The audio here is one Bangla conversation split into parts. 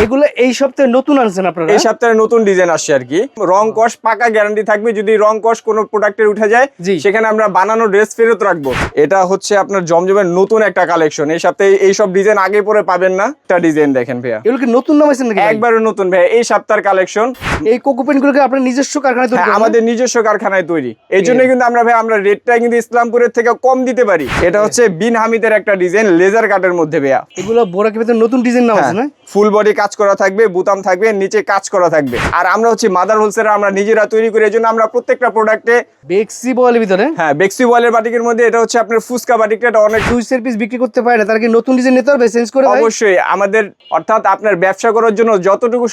এগুলো এই সপ্তাহে নতুন আনছেন আপনারা? এই সপ্তাহে নতুন ডিজাইন আসছে আর কি। রং কস পাকা গ্যারান্টি থাকবে, যদি রং কস কোনো প্রোডাক্টের উঠে যায় সেখানে আমরা বানানো ড্রেস ফেরত রাখবো। এটা হচ্ছে আপনার জমজমের নতুন একটা কালেকশন। এই সপ্তাহে এইসব ডিজাইন আগে পরে পাবেন না। একটা ডিজাইন দেখেন ভাইয়া, এগুলো কি নতুন নামাইছেন নাকি? একবারে নতুন ভাইয়া, এই সপ্তাহের কালেকশন। এই কোকো পেন গুলোকে আপনার নিজস্ব কারখানায় তৈরি করেন? আমাদের নিজস্ব কারখানায় তৈরি। এই জন্য কিন্তু আমরা ভাই আমরা রেটটা কিন্তু ইসলামপুরের থেকে কম দিতে পারি। এটা হচ্ছে বিন হামিদের একটা ডিজাইন, লেজার কাটের মধ্যে ভাইয়া। এগুলো বোরাকের ভিতরে নতুন ডিজাইন নামাইছে না? ফুল বডি কাজ করা থাকবে, বুতাম থাকবে, নিচে কাজ করা থাকবে। আর আমরা হচ্ছে মাদার হোলসেলার, আমরা নিজেরা তৈরি করি। এই জন্য আমরা প্রত্যেকটা প্রোডাক্টে বেক্সি বলের ভিতরে, বেক্সি বয়েলের বাটিকের মধ্যে এটা হচ্ছে আপনার ফুসকা বাটিকটা, এটা অনেক 2 পিস বিক্রি করতে পারে। তার কি নতুন ডিজাইন নিতে হবে চেঞ্জ করে? অবশ্যই আমাদের, অর্থাৎ আপনার ব্যবসা করার জন্য যতটুকু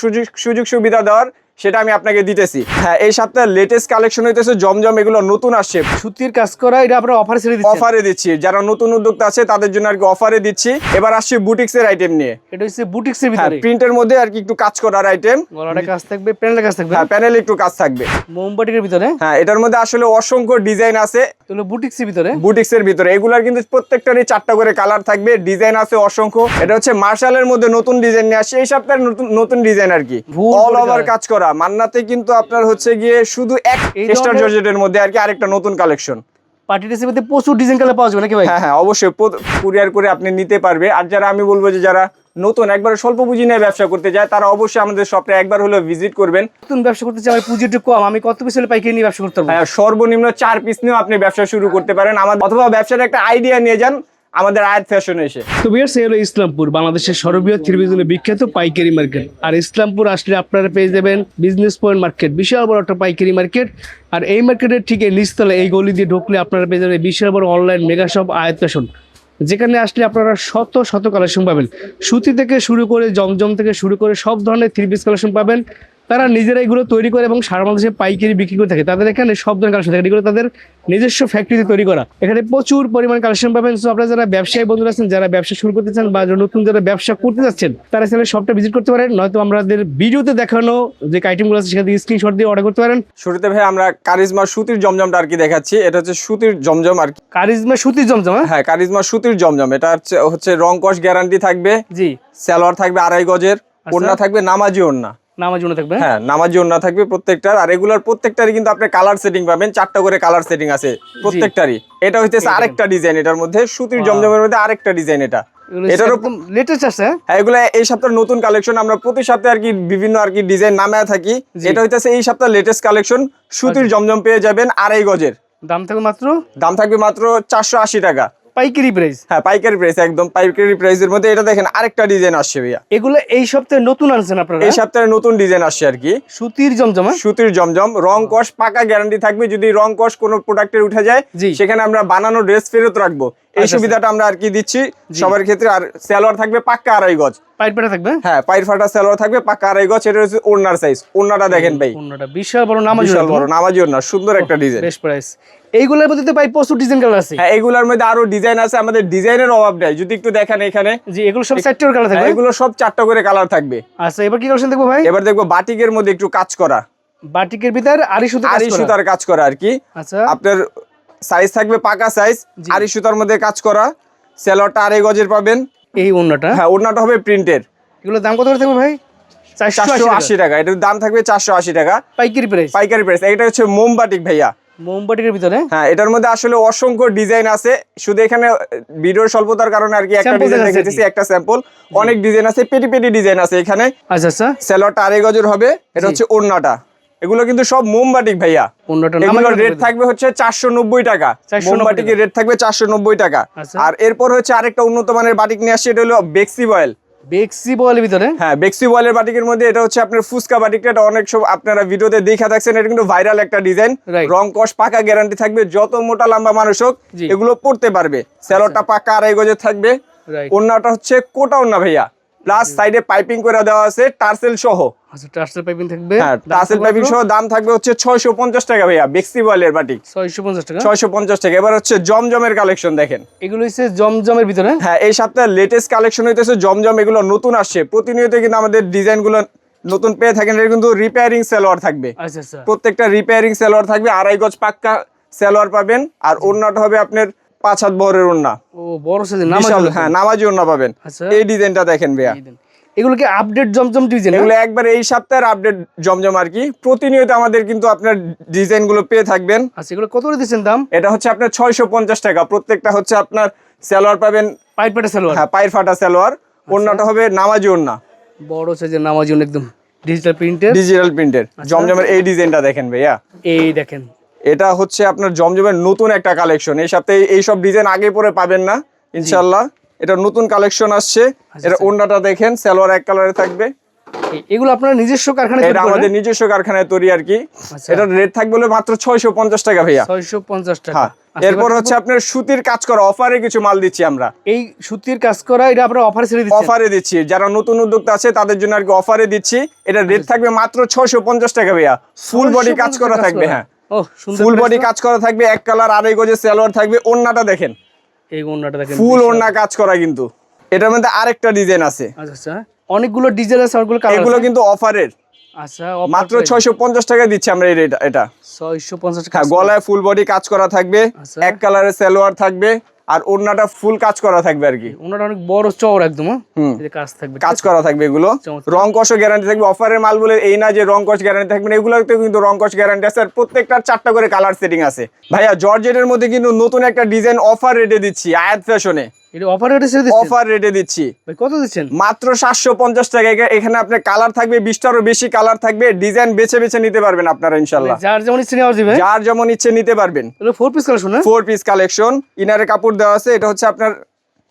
সুযোগ সুবিধা দেওয়ার সেটা আমি আপনাকে দিতেছি। এই সপ্তাহে লেটেস্ট কালেকশন হইতেছে জমজম, এগুলো নতুন আসছে, সুতির কাজ করা। এটা আপনারা অফারে ছেড়ে দিচ্ছেন? অফারে দিচ্ছি, যারা নতুন উদ্যোক্তা আছে তাদের জন্য আর কি অফারে দিচ্ছি। এবার আসছে বুটিক্স এর আইটেম নিয়ে। এটা হচ্ছে বুটিক্সের ভিতরে প্রিন্টের মধ্যে আর কি একটু কাজ করার আইটেম। গলাটা কাজ থাকবে, প্যানেলের কাজ থাকবে। প্যানেলে একটু কাজ থাকবে, মোমবাটিকের ভিতরে। এটার মধ্যে আসলে অসংখ্য ডিজাইন আছে। এগুলো বুটিক্সের ভিতরে, বুটিক্সের ভিতরে। এগুলার কিন্তু প্রত্যেকটারই 4টা করে কালার থাকবে, ডিজাইন আছে অসংখ্য। এটা হচ্ছে মার্শালের মধ্যে নতুন ডিজাইন নিয়ে আসছে এই সপ্তাহে, নতুন ডিজাইন আর কি, অল ওভার কাজ করা। মান্নাতে কিন্তু আপনার হচ্ছে গিয়ে শুধু এক এক্সট্রা জর্জেটের মধ্যে আর কি আরেকটা নতুন কালেকশন। পার্টি ড্রেসের মধ্যে প্রচুর ডিজাইন কালার পাওয়া যাবে নাকি ভাই? হ্যাঁ অবশ্যই, কুরিয়ার করে আপনি নিতে পারবে। আর যারা আমি বলবো যে যারা নতুন একবার স্বল্প পুঁজি নিয়ে ব্যবসা করতে যায়, তারা অবশ্যই আমাদের শপে একবার হলো ভিজিট করবেন। নতুন ব্যবসা করতে চাই, আমার পুঁজি একটু কম, আমি কত পিস হলে পাইকারি নিয়ে ব্যবসা করতে পারবো? সর্বনিম্ন 4 পিস নিয়েও আপনি ব্যবসা শুরু করতে পারেন আমাদের, অথবা ব্যবসার একটা আইডিয়া নিয়ে যান আমাদের আয়াত ফ্যাশনে এসে। তো ভিউয়ার্স, এই হলো ইসলামপুর, বাংলাদেশের সর্ববৃহৎ থ্রি-পিস বিখ্যাত পাইকারি মার্কেট। আর ইসলামপুর আসলে আপনারা পেয়ে যাবেন বিজনেস পয়েন্ট মার্কেট, বিশাল বড় একটা পাইকারি মার্কেট। আর এই মার্কেটের ঠিক এই নিচতলা এই গলি দিয়ে ঢুকলে আপনারা পেয়ে যাবেন বিশাল বড় অনলাইন মেগা শপ আয়াত ফ্যাশন, যেখানে আসলে আপনারা শত শত কালেকশন পাবেন। সুতি থেকে শুরু করে জমজম থেকে শুরু করে সব ধরনের থ্রি-পিস কালেকশন পাবেন। তারা নিজেরা এগুলো তৈরি করে এবং সারা বাংলাদেশে পাইকারি বিক্রি করে থাকে। তাদের এখানে সব ধরনের কালেকশন থাকে, এগুলো তাদের নিজস্ব ফ্যাক্টরিতে তৈরি করা। এখানে প্রচুর পরিমাণ কালেকশন পাবেন। সো আপনারা যারা ব্যবসায়ী বন্ধুরা আছেন, যারা ব্যবসা শুরু করতে চান বা নতুন যারা ব্যবসা করতে যাচ্ছেন, তারা চ্যানেল শপটা ভিজিট করতে পারেন, নয়তো আমাদের ভিডিওতে দেখানো যে আইটেমগুলো আছে সেখান থেকে স্ক্রিনশট দিয়ে অর্ডার করতে পারেন। শুরুতে ভাই আমরা কারিজমা সুতির জমজমটা আর কি দেখাচ্ছি। এটা হচ্ছে সুতির জমজম আর কি, কারিজমা সুতির জমজম। কারিজমা সুতির জমজম। এটা হচ্ছে রং কস গ্যারান্টি থাকবে, জি। সালোয়ার থাকবে 2.5 গজের, ওড়না থাকবে নামাজি ওড়না, নামাজি ওড়না থাকবে, নামাজি ওড়না থাকবে প্রত্যেকটার। আর এগুলার প্রত্যেকটারই কিন্তু আপনি কালার সেটিং পাবেন, 4টা করে কালার সেটিং আছে প্রত্যেকটারই। এটা হইতেছে আরেকটা ডিজাইন, এটার মধ্যে সুতির জমজমের মধ্যে আরেকটা ডিজাইন। এটার লেটেস্ট আছে। এগুলা এই সপ্তাহের নতুন কালেকশন। আমরা প্রতি সপ্তাহে আর কি বিভিন্ন আর কি ডিজাইন নামায় থাকি। এটা হইতেছে এই সপ্তাহের লেটেস্ট কালেকশন। সুতির জমজম পেয়ে যাবেন 2.5 গজের, দাম থাকবে মাত্র 480 টাকা পাইকারি প্রাইস। পাইকারি প্রাইস, একদম পাইকারি প্রাইসের মধ্যে। এটা দেখেন আরেকটা ডিজাইন আসছে ভাইয়া, এগুলো এই সপ্তাহে নতুন আনছেন আপনারা? এই সপ্তাহে নতুন ডিজাইন আসছে আর কি, সুতির জমজম। সুতির জমজম, রং কস পাকা গ্যারান্টি থাকবে। যদি রং কস কোনো প্রোডাক্টের উঠে যায় সেখানে আমরা বানানো ড্রেস ফেরত রাখবো। এই সুবিধাটা আমরা আর কি দিচ্ছি সবার ক্ষেত্রে। আর সালোয়ার থাকবে পাক্কা 2.5 গজ, পাইট ফাটা থাকবে, পাইট ফাটা সালোয়ার থাকবে পাক্কা 2.5 গজ। এটা হচ্ছে ওড়নার সাইজ। ওড়নাটা দেখেন ভাই, ওড়নাটা বিশাল বড় নামাজি ওড়না, সুন্দর একটা ডিজাইন, বেস্ট প্রাইস। এইগুলোর মধ্যে তো ভাই প্রচুর ডিজাইন কালার আছে। এগুলোর মধ্যে আরো ডিজাইন আছে, আমাদের ডিজাইনের অভাব নাই। যদি একটু দেখেন এখানে, জি, এগুলো সব 4টা করে কালার থাকবে। এগুলো সব 4টা করে কালার থাকবে। আচ্ছা, এবার কি কালেকশন দেখবো ভাই? এবার দেখবো বাটিকের মধ্যে একটু কাজ করা, বাটিকের ভিতর আড়ি সুতার কাজ করা আর কি। আচ্ছা, আপনার সাইজ থাকবে পাকা সাইজ, আড়ি সুতার মধ্যে কাজ করা। সালোয়ারটা 2.5 গজের পাবেন। এই ওড়নাটা, ওড়নাটা হবে প্রিন্টের। এগুলোর দাম কত করে থাকবে ভাই? 480 টাকা। এটার দাম থাকবে 480 টাকা পাইকারি প্রাইস। এটা হচ্ছে মোমবাটিক ভাইয়া, মোমবাটিকের ভিতরে। এটার মধ্যে আসলে অসংখ্য ডিজাইন আছে। শুধু এখানে ভিডিওর স্বল্পতার কারণে আর কি একটা ডিজাইন দেখাচ্ছি, একটা স্যাম্পল। অনেক ডিজাইন আছে, পেটি ডিজাইন আছে এখানে। আচ্ছা, সালোয়ারটা 2.5 গজের হবে। এটা হচ্ছে ওড়নাটা। এগুলো কিন্তু সব মোমবাটিক ভাইয়া। এগুলোর রেট থাকবে হচ্ছে 490 টাকা। মোমবাটিকের রেট থাকবে 490 টাকা। আর এরপর হচ্ছে আরেকটা উন্নত মানের বাটিক নিয়ে আসছে, এটা হলো বেক্সি বয়েল। বেক্সি বয়েলের ভিতরে, বেক্সি বয়েলের বাটিকের মধ্যে। এটা হচ্ছে আপনার ফুসকা বাটিকটা। এটা অনেক সব আপনারা ভিডিওতে দেখা থাকছেন। এটা কিন্তু ভাইরাল একটা ডিজাইন। রং কস পাকা গ্যারান্টি থাকবে, যত মোটা লম্বা মানুষ হোক এগুলো পড়তে পারবে। সালোয়ারটা পাকা 2.5 গজের থাকবে। ওড়নাটা হচ্ছে কোটা ওড়না ভাইয়া, প্লাস সাইডে পাইপিং করে দেওয়া আছে টার্সেল সহ। আচ্ছা, টার্সেল পাইপিং থাকবে, টার্সেল পাইপিং সহ। দাম থাকবে হচ্ছে 650 টাকা ভাইয়া, বেক্সি বয়েলের বাটিক 650 টাকা। 650 টাকা। এবার হচ্ছে জমজমের কালেকশন দেখেন। এগুলো হচ্ছে জমজমের ভিতরে। এই সপ্তাহের লেটেস্ট কালেকশন হইতেছে জমজম। এগুলো নতুন আসছে, প্রতিনিয়ত কিন্তু আমাদের ডিজাইনগুলো নতুন পেয়ে থাকেন। এটা কিন্তু রিপেয়ারিং সালোয়ার থাকবে। আচ্ছা, প্রত্যেকটা রিপেয়ারিং সালোয়ার থাকবে। 2.5 গজ পাক্কা সালোয়ার পাবেন। আর ওড়নাটা হবে আপনার 5 হাত বহরের ওড়না। ও, বড় সাইজের নামাজি ওড়না পাবেন। এই ডিজাইনটা দেখেন ভাইয়া, এগুলো কি আপডেট জমজম ডিজাইন? এগুলো একবার এই সপ্তাহের আপডেট জমজম আর কি। প্রতিনিয়ত আমাদের কিন্তু আপনার ডিজাইন গুলো পেয়ে থাকবেন। আচ্ছা, এগুলো কত করে দিচ্ছেন দাম? এটা হচ্ছে আপনার 650 টাকা। প্রত্যেকটা হচ্ছে আপনার সালোয়ার পাবেন পাইট পাটা সালোয়ার। হ্যাঁ, পায়ের ফাটা সালোয়ার। ওড়নাটা হবে নামাজি ওড়না, বড় সাইজের নামাজি ওড়না, একদম ডিজিটাল প্রিন্টের। ডিজিটাল প্রিন্টের জমজমের এই ডিজাইনটা দেখেন ভাইয়া। এই দেখেন, এটা হচ্ছে আপনার জমজমের নতুন একটা কালেকশন। এই সপ্তাহে এইসব ডিজাইন আগে পরে পাবেন না ইনশাআল্লাহ। এটা নতুন কালেকশন আসছে। এটা ওড়নাটা দেখেন, সালোয়ার এক কালারে থাকবে। এগুলো আপনার নিজস্ব কারখানায়? এটা আমাদের নিজস্ব কারখানায় তৈরি আর কি। এটা রেট থাকবে মাত্র 650 টাকা ভাইয়া। 650 টাকা। হ্যাঁ, এরপর হচ্ছে আপনার সুতির কাজ করা অফারে কিছু মাল দিচ্ছি আমরা। এই সুতির কাজ করা এটা আপনারা অফারে ছেড়ে দিচ্ছেন? অফারে দিচ্ছি, যারা নতুন উদ্যোক্তা আছে তাদের জন্য আর কি অফারে দিচ্ছি। এটা রেট থাকবে মাত্র 650 টাকা ভাইয়া। ফুল বডি কাজ করা থাকবে। হ্যাঁ, ও সুন্দর, ফুল বডি কাজ করা থাকবে, এক কালার, আড়াই গজের সালোয়ার থাকবে। ওড়নাটা দেখেন, এই ওড়নাটা দেখেন, ফুল ওড়না কাজ করা কিন্তু। এটার মধ্যে আরেকটা ডিজাইন আছে। আচ্ছা আচ্ছা, অনেকগুলো ডিজাইন আছে, অনেকগুলো কালার আছে। এগুলো কিন্তু অফারের। আচ্ছা, মাত্র 650 টাকা দিচ্ছি আমরা এই রেট। এটা 650 টাকা। হ্যাঁ, গলায় ফুল বডি কাজ করা থাকবে, আচ্ছা। এক কালারের সালোয়ার থাকবে, আর ওড়নাটা ফুল কাজ করা থাকবে আর কি। ওড়নাটা অনেক বড় চওড়া একদম। হুম, এই যে কাজ থাকবে, কাজ করা থাকবে। এগুলো চমৎকার। রং কষও গ্যারান্টি থাকবে। অফারের মাল বলে এই না যে রং কষ গ্যারান্টি থাকবে না, এগুলোতে কিন্তু রং কষ গ্যারান্টি আছে। আর প্রত্যেকটার 4টা করে কালার সেটিং আছে ভাইয়া। জর্জেটের মধ্যে কিন্তু নতুন একটা ডিজাইন অফার রেটে দিচ্ছি আয়াত ফ্যাশনে। এটা অফার রেটে ছেড়ে দিচ্ছেন? অফার রেটে দিচ্ছি। ভাই কত দিচ্ছেন? মাত্র 750 টাকা। এখানে আপনার কালার থাকবে 20টারও বেশি কালার থাকবে। ডিজাইন বেছে বেছে নিতে পারবেন আপনারা ইনশাআল্লাহ। যার যেমন ইচ্ছে নেওয়া যাবে, যার যেমন ইচ্ছে নিতে পারবেন। এটা 4 পিস কালেকশন না? 4 পিস কালেকশন। ইনারে কাপড় দেওয়া আছে। এটা হচ্ছে আপনার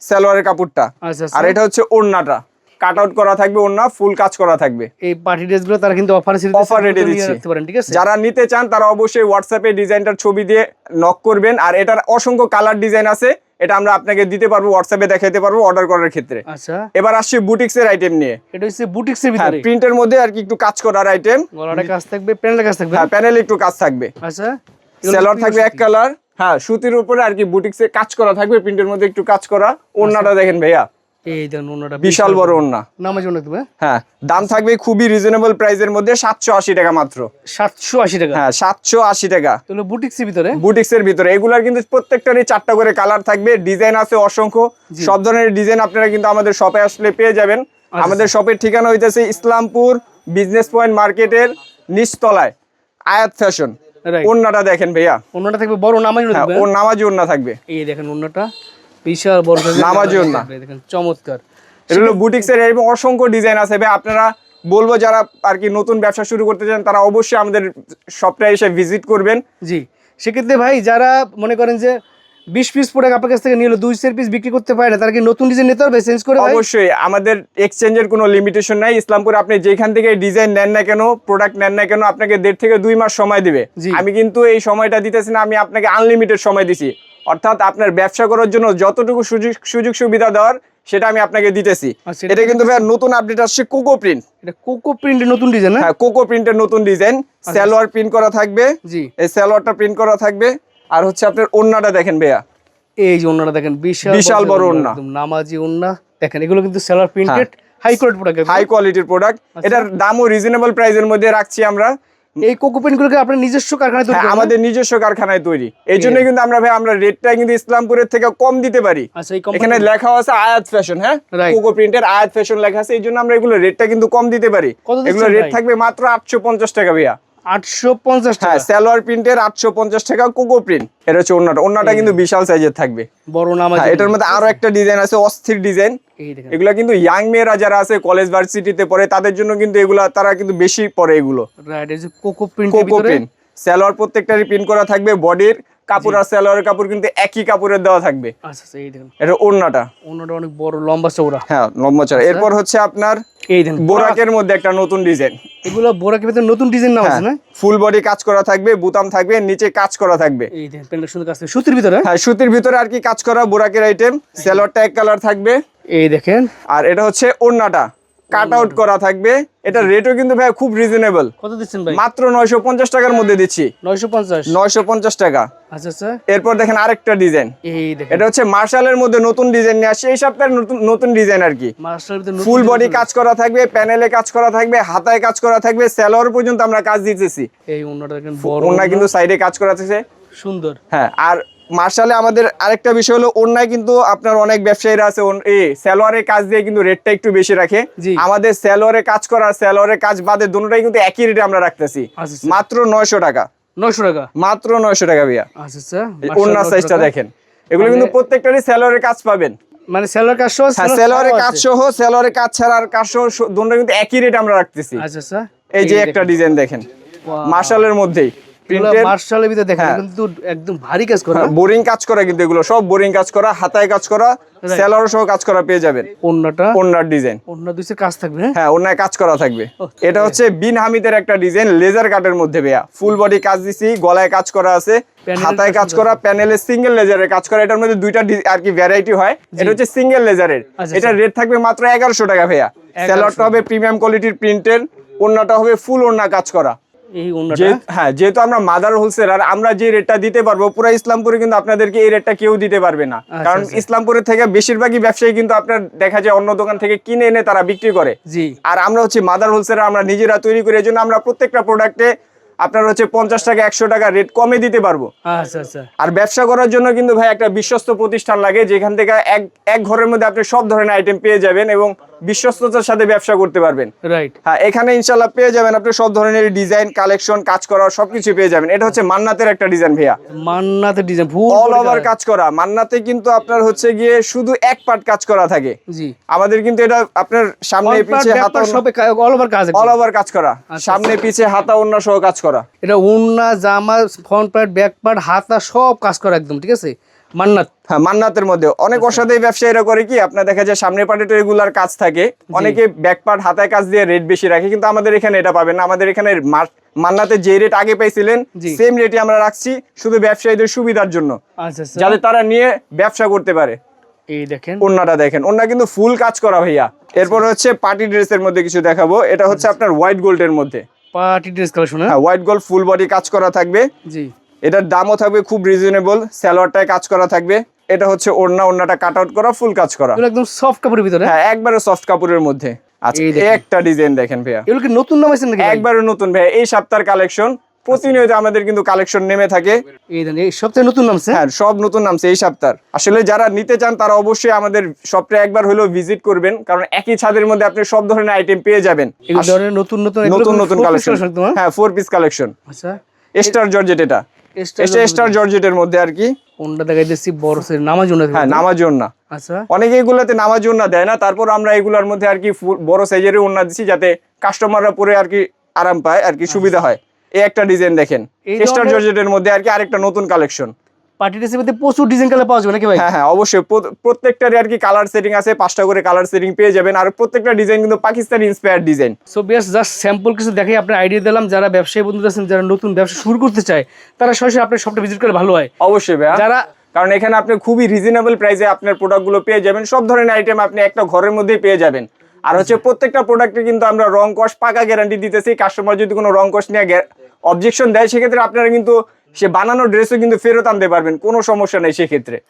সালোয়ারের কাপড়টা। আচ্ছা আর এটা হচ্ছে ওড়নাটা কাট আউট করা থাকবে, ওড়না ফুল কাজ করা থাকবে। এই পার্টি ড্রেসগুলো তারা কিন্তু অফারে ছেড়ে দিচ্ছে, অফার রেটে নিয়ে দিচ্ছি। রাখতে পারেন, ঠিক আছে? যারা নিতে চান তারা অবশ্যই হোয়াটসঅ্যাপে ডিজাইনটার ছবি দিয়ে নক করবেন। আর এটার অসংখ্য কালার ডিজাইন আছে, এটা আমরা আপনাকে দিতে পারবো, হোয়াটসঅ্যাপে দেখাতে পারবো অর্ডার করার ক্ষেত্রে। আচ্ছা, এবার আসছি বুটিক্সের আইটেম নিয়ে। এটা হচ্ছে বুটিক্সের হ্যাঁ, ভিতরে প্রিন্টের মধ্যে আর কি একটু কাজ করার আইটেম। গলাটা কাজ থাকবে, প্যানেলে কাজ থাকবে। হ্যাঁ, প্যানেলে একটু কাজ থাকবে। আচ্ছা, সালোয়ার থাকবে এক কালার। হ্যাঁ, সুতির উপরে আর কি বুটিক্সে কাজ করা থাকবে, প্রিন্টের মধ্যে একটু কাজ করা। ওড়নাটা দেখেন ভাইয়া, এই দেখুন ওড়নাটা বিশাল বড় ওড়না। নামাজ ওড়না দেবে। হ্যাঁ, দাম থাকবে খুবই রিজনেবল প্রাইসের মধ্যে 780 টাকা মাত্র। 780 টাকা। হ্যাঁ, 780 টাকা। তাহলে বুটিক্সের ভিতরে, বুটিক্সের ভিতরে এগুলার কিন্তু প্রত্যেকটারই 4টা করে কালার থাকবে, ডিজাইন আছে অসংখ্য। সব ধরনের ডিজাইন আপনারা কিন্তু আমাদের শপে আসলে পেয়ে যাবেন। আমাদের শপের ঠিকানা হইতেছে ইসলামপুর বিজনেস পয়েন্ট মার্কেটের নিচতলায় আয়াত ফ্যাশন। রাইট। ওড়নাটা দেখেন ভাইয়া, ওড়নাটা থাকবে বড় নামাজ ওড়না হ্যাঁ, থাকবে। ওর নামাজি ওড়না থাকবে। এই দেখেন ওড়নাটা বিশাল বড় সাইজের নামাজি ওড়না। দেখেন চমৎকার। এটা হলো বুটিক্সের এরকম অসংখ্য ডিজাইন আছে ভাই। আপনারা বলবো যারা আর কি নতুন ব্যবসা শুরু করতে চান তারা অবশ্যই আমাদের শপটা এসে ভিজিট করবেন। জি, সেক্ষেত্রে ভাই যারা মনে করেন যে 20 পিস প্রোডাক্ট আপনার কাছ থেকে নিয়ে 2 পিস বিক্রি করতে পারে না, তারা কি নতুন ডিজাইন নিতে পারবে চেঞ্জ করে? ভাই অবশ্যই, আমাদের এক্সচেঞ্জের কোনো লিমিটেশন নাই। ইসলামপুর আপনি যেখান থেকে ডিজাইন নেন না কেন, প্রোডাক্ট নেন না কেন, আপনাকে 1.5 থেকে 2 মাস সময় দিবে। জি। আমি কিন্তু এই সময়টা দিতেছি না, আমি আপনাকে আনলিমিটেড সময় দিছি। অর্থাৎ আপনার ব্যবসা করার জন্য যতটুকু সুযোগ সুবিধা দেওয়ার সেটা আমি আপনাকে দিতেছি। আচ্ছা, এটা কিন্তু ভাই নতুন আপডেট আসছে কোকো প্রিন্ট। এটা কোকো প্রিন্টের নতুন ডিজাইন না? হ্যাঁ, কোকো প্রিন্টের নতুন ডিজাইন। সালোয়ার প্রিন্ট করা থাকবে। জি, এই সালোয়ারটা প্রিন্ট করা থাকবে। আর হচ্ছে আপনার ওড়নাটা দেখেন ভাইয়া, এই যে ওড়নাটা দেখেন বিশাল বড় ওড়না, একদম নামাজি ওড়না। দেখেন এগুলো কিন্তু সেলার printed high quality product, high কোয়ালিটির প্রোডাক্ট। এটার দামও রিজনেবল প্রাইসের মধ্যে রাখছি আমরা। এই কোকো প্রিন্টগুলোকে আপনার নিজস্ব কারখানায় তৈরি হ্যাঁ, করেন? আমাদের নিজস্ব কারখানায় তৈরি। এই জন্য কিন্তু আমরা ভাই আমরা রেটটা কিন্তু ইসলামপুরের থেকে কম দিতে পারি। আচ্ছা, এই এখানে লেখা আছে আয়াত ফ্যাশন। হ্যাঁ, Right. কোকো প্রিন্টের আয়াত ফ্যাশন লেখা আছে, এই জন্য আমরা এগুলো রেটটা কিন্তু কম দিতে পারি। কত দিচ্ছেন এগুলো রেট ভাই? থাকবে মাত্র 850 টাকা ভাইয়া। 850 হ্যাঁ, টাকা। সালোয়ার প্রিন্টের 850 টাকা কোকো প্রিন্ট। এটা হচ্ছে ওড়নাটা। ওড়নাটা কিন্তু বিশাল সাইজের থাকবে। বড় নামাজি। হ্যাঁ, এটার মধ্যে আরো একটা ডিজাইন আছে, অস্থির ডিজাইন। এই দেখেন এগুলা কিন্তু ইয়াং মেয়েরা যারা আছে কলেজ ভার্সিটিতে পড়ে তাদের জন্য কিন্তু এগুলা তারা কিন্তু বেশি পড়ে এগুলো। রাইট, এই যে কোকো প্রিন্টের কোকো ভিতরে প্রিন্ট। সালোয়ার প্রত্যেকটারই প্রিন্ট করা থাকবে। বডির কাপড় আর সালোয়ারের কাপড় কিন্তু একই কাপড়ের দেওয়া থাকবে। আচ্ছা আচ্ছা, এই দেখেন এটা ওড়নাটা। ওড়নাটা অনেক বড় লম্বা চওড়া। হ্যাঁ, লম্বা চড়া। এরপর হচ্ছে আপনার এই দেখেন বোরাকের মধ্যে একটা নতুন ডিজাইন। এগুলো বোরাকের ভিতরে নতুন ডিজাইন নাম আছে না? ফুল বডি কাজ করা থাকবে, বুতাম থাকবে, নিচে কাজ করা থাকবে। এই দেখেন প্যান্টটা সুন্দর কাজ থাকবে সুতির ভিতরে। হ্যাঁ, সুতির ভিতরে আর কি কাজ করা বোরাকের আইটেম। সালোয়ারটা এক কালার থাকবে। এই দেখেন, আর এটা হচ্ছে ওড়নাটা কাট আউট করা থাকবে। এটা রেটও কিন্তু ভাই খুব রিজনেবল। কত দিচ্ছেন ভাই? মাত্র 950 টাকার মধ্যে দিচ্ছি। 950। 950 টাকা। আচ্ছা আচ্ছা, এরপর দেখেন আরেকটা ডিজাইন। এই দেখেন এটা হচ্ছে মার্শালের মধ্যে নতুন ডিজাইন নিয়ে আসছে এই সপ্তাহের নতুন ডিজাইন আর কি। মাস্টার ভিতরে নতুন ফুল বডি ডিজাইন। কাজ করা থাকবে, প্যানেলে কাজ করা থাকবে, হাতায় কাজ করা থাকবে, সালোয়ার পর্যন্ত আমরা কাজ দিতেছি। এই ওড়নাটা দেখেন বড় ওড়না কিন্তু সাইডে কাজ করা থাকছে। সুন্দর। হ্যাঁ, আর মার্শালে আমাদের আরেকটা বিষয় হলো ওড়নায় কিন্তু আপনার অনেক ব্যবসায়ীরা আছে সালোয়ারের কাজ দিয়ে কিন্তু রেটটা একটু বেশি রাখে। জি। আমাদের সালোয়ারের কাজ করা সালোয়ারের কাজ বাদে দুটোটাই কিন্তু একই রেটে আমরা রাখতেছি, আচ্ছা, মাত্র 900 টাকা। 900 টাকা মাত্র 900 টাকা ভাইয়া। আচ্ছা আচ্ছা, ওড়নার সাইজটা দেখেন, এগুলো কিন্তু প্রত্যেকটারই সালোয়ারের কাজ পাবেন। মানে সেলর কাজ সহ হ্যাঁ, সালোয়ারের কাজ সহ সালোয়ারের কাজ ছাড়া আর কাজ সহ দুটোটা কিন্তু একই রেট আমরা রাখতেছি। আচ্ছা আচ্ছা, এই যে একটা ডিজাইন দেখেন মার্শালের মধ্যেই প্রিন্টের, মার্শালের ভিতরে দেখেন হ্যাঁ। কিন্তু একদম ভারী কাজ করা। বোরিং কাজ করা, কিন্তু এগুলো সব বোরিং কাজ করা, হাতায় কাজ করা, সেলর সহ কাজ করা পেয়ে যাবেন। ওন্নাটা ওন্নার ডিজাইন, ওন্না দুইসের কাজ থাকবে। হ্যাঁ হ্যাঁ ওন্নায় কাজ করা থাকবে। এটা হচ্ছে বিন হামিদের একটা ডিজাইন, লেজার কাটের মধ্যে ভাইয়া, ফুল বডি কাজ দিছি, গলায় কাজ করা আছে, হাতায় কাজ করা, প্যানেলে সিঙ্গেল লেজারের কাজ করা। এটার মধ্যে দুইটা আর কি ভ্যারাইটি হয়, এটা হচ্ছে সিঙ্গেল লেজারের। এটা রেট থাকবে মাত্র 1100 টাকা ভাইয়া। সেলরটা হবে প্রিমিয়াম কোয়ালিটির প্রিন্টের, ওন্নাটা হবে ফুল ওন্না কাজ করা। এই ওন্নাটা হ্যাঁ, যেহেতু আমরা মাদার হোলসেলার, আমরা যে রেটটা দিতে পারবো পুরো ইসলামপুরে কিন্তু আপনাদেরকে এই রেটটা কেউ দিতে পারবে না। কারণ ইসলামপুরের থেকে বেশিরভাগই ব্যবসায়ী কিন্তু আপনার দেখা যায় অন্য দোকান থেকে কিনে এনে তারা বিক্রি করে। জি। আর আমরা হচ্ছে মাদার হোলসেলার, আমরা নিজেরা তৈরি করি, এজন্য আমরা প্রত্যেকটা প্রোডাক্টে আপনার হচ্ছে 50 টাকা 100 টাকা রেট কমে দিতে পারবো। আচ্ছা আচ্ছা। আর ব্যবসা করার জন্য কিন্তু ভাই একটা বিশ্বস্ত প্রতিষ্ঠান লাগে, যেখান থেকে এক ঘরের মধ্যে আপনি সব ধরনের আইটেম পেয়ে যাবেন এবং বিশ্বস্ততার সাথে ব্যবসা করতে পারবেন। রাইট। হ্যাঁ, এখানে ইনশাআল্লাহ পেয়ে যাবেন আপনি সব ধরনের ডিজাইন, কালেকশন, কাজ করা সবকিছু পেয়ে যাবেন। এটা হচ্ছে মান্নাতের একটা ডিজাইন ভাইয়া, মান্নাতে ডিজাইন ফুল অল ওভার কাজ করা। মান্নাতে কিন্তু আপনার হচ্ছে গিয়ে শুধু এক পার্ট কাজ করা থাকে। জি। আমাদের কিন্তু এটা আপনার সামনে পিছে হাতা সব অল ওভার কাজ, অল ওভার কাজ করা, সামনে পিছে হাতা ওন্না সহ কাজ করা। এটা ওন্না, জামা, ফ্রন্ট পার্ট, ব্যাক পার্ট, হাতা সব কাজ করা একদম, ঠিক আছে। মান্নাত, হ্যাঁ, মান্নাতের মধ্যে অনেক অসাধারণ ব্যবসায়ীরা করে কি আপনার দেখা যায় সামনে পার্টে তো রেগুলার কাজ থাকে, অনেকে ব্যাক পার্ট হাতায় কাজ দিয়ে রেট বেশি রাখে, কিন্তু আমাদের এখানে এটা পাবেন না। আমাদের এখানে মান্নাতে যে রেট আগে পাইছিলেন সেম রেটই আমরা রাখছি, শুধু ব্যবসায়ীদের সুবিধার জন্য, আচ্ছা আচ্ছা, যাতে তারা নিয়ে ব্যবসা করতে পারে। এই দেখেন ওন্নাটা দেখেন, ওন্না কিন্তু ফুল কাজ করা ভাইয়া। এরপর হচ্ছে পার্টি ড্রেসের মধ্যে কিছু দেখাবো। এটা হচ্ছে আপনার হোয়াইট গোল্ডের মধ্যে পার্টি ড্রেস কালেকশন। হ্যাঁ, হোয়াইট গোল্ড ফুল বডি কাজ করা থাকবে। জি। এটার দামও থাকবে খুব রিজনেবল, সালোয়ারটায় কাজ করা থাকবে। এটা হচ্ছে ওড়নাটা কাট আউট করা, ফুল কাজ করা, এগুলো একদম সফট কাপড়ের ভিতরে। হ্যাঁ একবারে সফট কাপড়ের মধ্যে। আচ্ছা, একটা ডিজাইন দেখেন ভাইয়া, এগুলো কি নতুন নাম আছে নাকি? একবারে নতুন ভাইয়া, এই সপ্তাহের কালেকশন। প্রতিনিয়ত আমাদের কিন্তু কালেকশন নেমে থাকে। এই দেন, এই সপ্তাহে নতুন নামছে। হ্যাঁ, সব নতুন নামছে এই সপ্তাহ। আসলে যারা নিতে চান তারা অবশ্যই আমাদের শপটা একবার হলেও ভিজিট করবেন, কারণ একই ছাদের মধ্যে আপনি সব ধরনের আইটেম পেয়ে যাবেন। এই ধরনের নতুন নতুন নতুন নতুন কালেকশন, হ্যাঁ 4 পিস কালেকশন। আচ্ছা, স্টার জর্জেট, এটা স্টার জর্জেটের মধ্যে আর কি। কোনটা দেখাইতেছি বড় সাইজ নামাজ ওন্না। হ্যাঁ, নামাজ ওন্না। আচ্ছা, অনেকে এগুলাতে নামাজ ওন্না দেয় না, তারপর আমরা এগুলার মধ্যে আর কি বড় সাইজের ওন্না দিচ্ছি, যাতে কাস্টমাররা পরে আর কি আরাম পায়, আর কি সুবিধা হয়। এই একটা ডিজাইন দেখেন, স্টার জর্জেটের মধ্যে আর কি আরেকটা নতুন কালেকশন। পার্টি ড্রেসের মধ্যে প্রচুর ডিজাইন কালার পাওয়া যাবে নাকি ভাই? হ্যাঁ হ্যাঁ, অবশ্যই। প্রত্যেকটারই আর কি কালার সেটিং আছে, 5টা করে কালার সেটিং পেয়ে যাবেন। আর প্রত্যেকটা ডিজাইন কিন্তু পাকিস্তানি ইন্সপায়ার্ড ডিজাইন। সো বেশ, জাস্ট স্যাম্পল কিছু দেখাই আপনার আইডিয়া দিলাম। যারা ব্যবসায়ী বন্ধুরা আছেন, যারা নতুন ব্যবসা শুরু করতে চায়, তারা সরাসরি আপনার শপটা ভিজিট করলে ভালো হয়। অবশ্যই ভাইয়া, যারা কারণ এখানে আপনি খুবই রিজনেবল প্রাইসে আপনার প্রোডাক্টগুলো পেয়ে যাবেন। সব ধরনের আইটেম আপনি একটা ঘরের মধ্যেই পেয়ে যাবেন। আর হচ্ছে প্রত্যেকটা প্রোডাক্টে কিন্তু আমরা রং কস পাকা গ্যারান্টি দিতেছি। কাস্টমার যদি কোনো রং কস নিয়ে অবজেকশন দেয়, সেক্ষেত্রে আপনারা কিন্তু সে বানানো ড্রেসও কিন্তু ফেরত আনতে পারবেন, কোনো সমস্যা নেই সেক্ষেত্রে।